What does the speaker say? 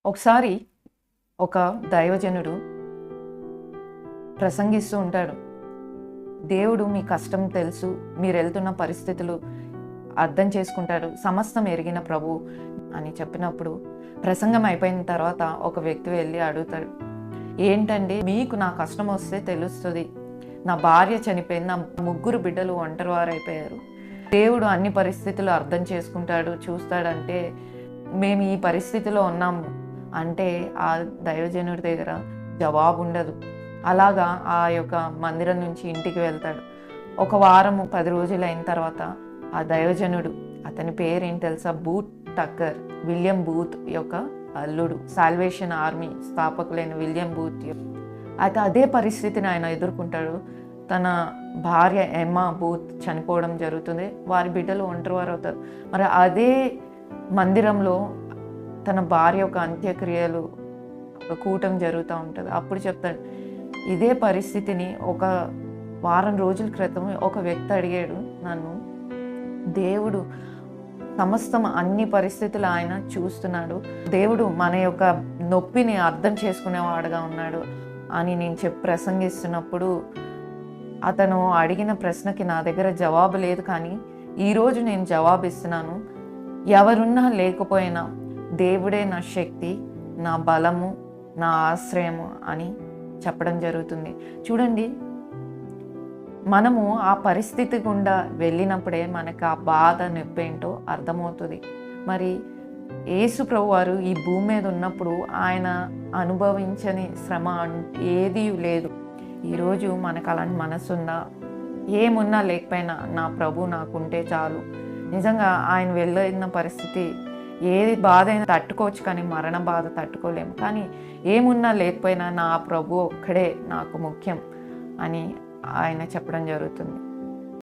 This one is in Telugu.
ఒకసారి ఒక దైవజనుడు ప్రసంగిస్తూ ఉంటాడు. దేవుడు మీ కష్టం తెలుసు, మీరు వెళ్తున్న పరిస్థితులు అర్థం చేసుకుంటాడు, సమస్తం ఎరిగిన ప్రభు అని చెప్పినప్పుడు ప్రసంగం అయిపోయిన తర్వాత ఒక వ్యక్తి వెళ్ళి అడుగుతాడు, ఏంటండి మీకు నా కష్టం వస్తే తెలుస్తుంది, నా భార్య చనిపోయింది, నా 3 బిడ్డలు ఒంటరివారు అయిపోయారు, దేవుడు అన్ని పరిస్థితులు అర్థం చేసుకుంటాడు చూస్తాడంటే మేము ఈ పరిస్థితిలో ఉన్నాము అంటే ఆ దైవజనుడి దగ్గర జవాబు ఉండదు. అలాగా ఆ యొక్క మందిరం నుంచి ఇంటికి వెళ్తాడు. ఒక వారము 10 రోజులు అయిన తర్వాత ఆ దైవజనుడు, అతని పేరేంటి తెలుసా, బూత్ టక్కర్, విలియం బూత్ యొక్క అల్లుడు, సాల్వేషన్ ఆర్మీ స్థాపకులైన విలియం బూత్. అయితే అదే పరిస్థితిని ఆయన ఎదుర్కొంటాడు. తన భార్య ఎమ్మా బూత్ చనిపోవడం జరుగుతుంది, వారి బిడ్డలు ఒంటరివారు అవుతారు. మరి అదే మందిరంలో తన భార్య యొక్క అంత్యక్రియలు కూటం జరుగుతూ ఉంటుంది. అప్పుడు చెప్తాడు, ఇదే పరిస్థితిని ఒక వారం రోజుల క్రితం ఒక వ్యక్తి అడిగాడు నన్ను, దేవుడు సమస్తం అన్ని పరిస్థితులు ఆయన చూస్తున్నాడు, దేవుడు మన యొక్క నొప్పిని అర్థం చేసుకునేవాడుగా ఉన్నాడు అని నేను ప్రసంగిస్తున్నప్పుడు అతను అడిగిన ప్రశ్నకి నా దగ్గర జవాబు లేదు, కానీ ఈరోజు నేను జవాబు ఇస్తున్నాను. ఎవరున్నా లేకపోయినా దేవుడే నా శక్తి, నా బలము, నా ఆశ్రయము అని చెప్పడం జరుగుతుంది. చూడండి, మనము ఆ పరిస్థితి గుండా వెళ్ళినప్పుడే మనకు ఆ బాధ నొప్పి ఏంటో అర్థమవుతుంది. మరి యేసు ప్రభు వారు ఈ భూమి మీద ఉన్నప్పుడు ఆయన అనుభవించని శ్రమ ఏదీ లేదు. ఈరోజు మనకు అలాంటి మనసు ఉందా? ఏమున్నా లేకపోయినా నా ప్రభు నాకుంటే చాలు. నిజంగా ఆయన వెళ్ళిన పరిస్థితి ఏది బాధ అయినా తట్టుకోవచ్చు, కానీ మరణ బాధ తట్టుకోలేము. కానీ ఏమున్నా లేకపోయినా నా ప్రభు ఒక్కడే నాకు ముఖ్యం అని ఆయన చెప్పడం జరుగుతుంది.